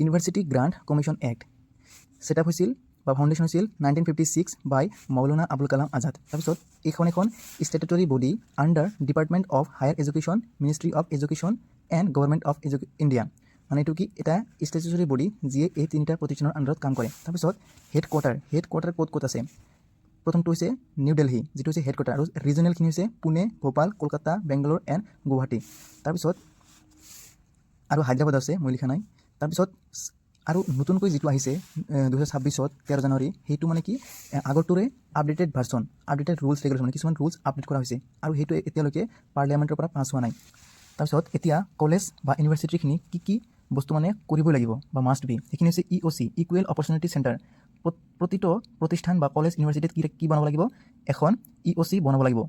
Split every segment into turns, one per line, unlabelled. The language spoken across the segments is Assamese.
University grant commission act set up হৈছিল বা ফাউণ্ডেশ্যন হৈছিল 1956 বাই মৌলানা আবুল কালাম আজাদ। তাৰপিছত এইখন এখন statutory body under department of higher education, ministry of education and government of India. মানে এইটো কি এটা ষ্টেটুটৰী বডি যিয়ে এই তিনিটা প্ৰতিষ্ঠানৰ আণ্ডাৰত কাম কৰে। তাৰপিছত হেডকোৱাৰ্টাৰ ক'ত আছে? প্ৰথমটো হৈছে নিউ দিল্লী, যিটো হৈছে হেডকোৱাৰ্টাৰ, আৰু ৰিজনেলখিনি হৈছে পুনে, ভোপাল, কলকাতা, বেংগালোৰ এণ্ড গুৱাহাটী। তাৰপিছত আৰু হায়দৰাবাদ আছে, মই লিখা নাই। তাৰপিছত আৰু নতুনকৈ যিটো আহিছে 2026 13 জানুৱাৰী, সেইটো মানে কি আগৰটোৰে updated version, updated rules regulation, মানে কিছুমান ৰুলছ আপডেট কৰা হৈছে আৰু সেইটো এতিয়ালৈকে পাৰ্লিয়ামেণ্টৰ পৰা পাছ হোৱা নাই। তাৰপিছত এতিয়া কলেজ বা ইউনিভাৰ্চিটিখিনি কি বস্তু মানে কৰিবই লাগিব বা মাষ্ট বি, সেইখিনি হৈছে EOC, ইকুৱেল অপৰচুনিটি চেণ্টাৰ। প্ৰতিটো প্ৰতিষ্ঠান বা কলেজ ইউনিভাৰ্চিটিত কি বনাব লাগিব? এখন EOC বনাব লাগিব,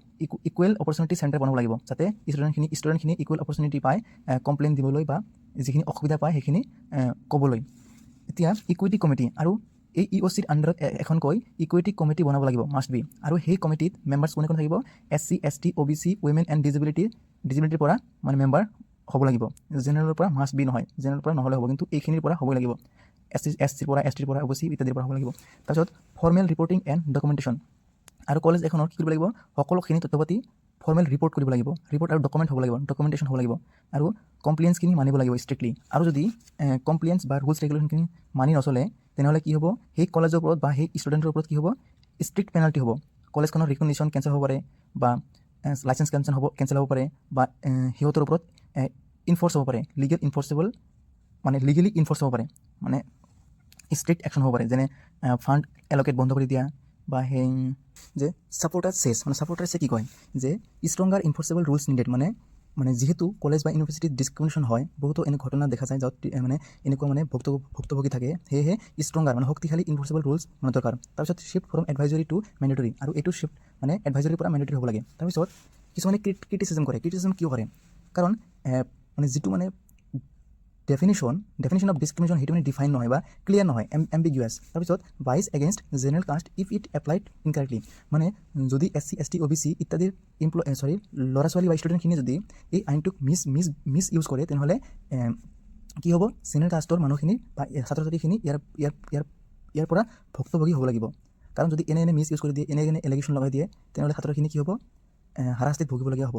ইকুৱেল অপৰচুনিটি চেণ্টাৰ বনাব লাগিব, যাতে ষ্টুডেণ্টখিনি ইকুৱেল অপৰচুনিটি পায় কমপ্লেইন দিবলৈ বা যিখিনি অসুবিধা পায় সেইখিনি ক'বলৈ। এতিয়া ইকুইটি কমিটি, আৰু এই EOCৰ আণ্ডাৰত এখনকৈ ইকুইটি কমিটি বনাব লাগিব, মাষ্ট বি। আৰু সেই কমিটিত মেম্বাৰ্ছ কোন থাকিব? SC, ST, OBC, women and ডিজিবিলিটিৰ পৰা মানে মেম্বাৰ হ'ব লাগিব। জেনেৰেলৰ পৰা মাষ্ট বি নহয়, জেনেৰেলৰ পৰা নহ'লে হ'ব, কিন্তু এইখিনিৰ পৰা হ'বই লাগিব। SCৰ পৰা, STৰ পৰা, OBC ইত্যাদিৰ পৰা হ'ব লাগিব। তাৰপিছত ফৰ্মেল ৰিপৰ্টিং এণ্ড ডকুমেণ্টেশ্যন, আৰু কলেজ এখনৰ কি কৰিব লাগিব? সকলোখিনি তথ্যপাতি ফৰ্মেল ৰিপৰ্ট কৰিব লাগিব, ৰিপৰ্ট আৰু ডকুমেণ্ট হ'ব লাগিব, ডকুমেণ্টেশ্যন হ'ব লাগিব, আৰু কমপ্লেইন্সখিনি মানিব লাগিব ষ্ট্ৰিক্টলি। আৰু যদি কমপ্লেইন্স বা ৰুলছ ৰেগুলেশ্যনখিনি মানি নচলে, তেনেহ'লে কি হ'ব? সেই কলেজৰ ওপৰত বা সেই ষ্টুডেণ্টৰ ওপৰত কি হ'ব? ষ্ট্ৰিক্ট পেনাল্টি হ'ব। কলেজখনৰ ৰিকগনিশ্যন কেঞ্চেল হ'ব পাৰে, বা লাইচেঞ্চ কেঞ্চেল হ'ব পাৰে, বা সিহঁতৰ ওপৰত ইনফৰ্চ হ'ব পাৰে, লিগেলি ইনফৰ্চ হ'ব পাৰে, মানে ষ্ট্ৰিক্ট একশ্যন হ'ব পাৰে, যেনে ফাণ্ড এল'কেট বন্ধ কৰি দিয়া, বা সেই যে ছাপৰ্টাৰ চেছ কি কয় যে ষ্ট্ৰংগাৰ ইনফৰ্চেবল ৰুলছ নিডেড, মানে যিহেতু কলেজ বা ইউনিভাৰ্চিটিত ডিছক্ৰিমিনেশ্যন হয়, বহুতো এনে ঘটনা দেখা যায় য'ত মানে এনেকুৱা মানে ভুক্তভোগী থাকে, সেয়েহে ষ্ট্ৰংগাৰ মানে শক্তিশালী ইনফৰ্চেবল ৰুলছ মানে দৰকাৰ। তাৰপিছত shift from advisory to mandatory, আৰু এইটো শ্বিফ্ট মানে এডভাইজৰীৰ পৰা মেণ্ডেটৰী হ'ব লাগে। তাৰপিছত কিছুমানে ক্ৰিটিচিজম কৰে। ক্ৰিটিচিজম কিয় কৰে? কাৰণ মানে যিটো মানে ডেফিনেশ্যন অফ ডিছক্ৰিমিনেশ্যন সেইটো মানে ডিফাইন নহয় বা ক্লিয়াৰ নহয়, এম্বিগুৱাছ। তাৰপিছত bias against general caste if it applied incorrectly, মানে যদি SC, ST, OBC ইত্যাদিৰ ল'ৰা ছোৱালী বা ষ্টুডেণ্টখিনি যদি এই আইনটোক মিছ ইউজ কৰে, তেনেহ'লে কি হ'ব? জেনেৰেল কাষ্টৰ মানুহখিনি বা ছাত্ৰ ছাত্ৰীখিনি ইয়াৰ পৰা ভুক্তভোগী হ'ব লাগিব। কাৰণ যদি এনে মিছ ইউজ কৰি দিয়ে, এনে এলিগেশ্যন লগাই দিয়ে, তেনেহ'লে ছাত্ৰখিনি কি হ'ব? হাৰাশাস্তিত ভুগিবলগীয়া হ'ব।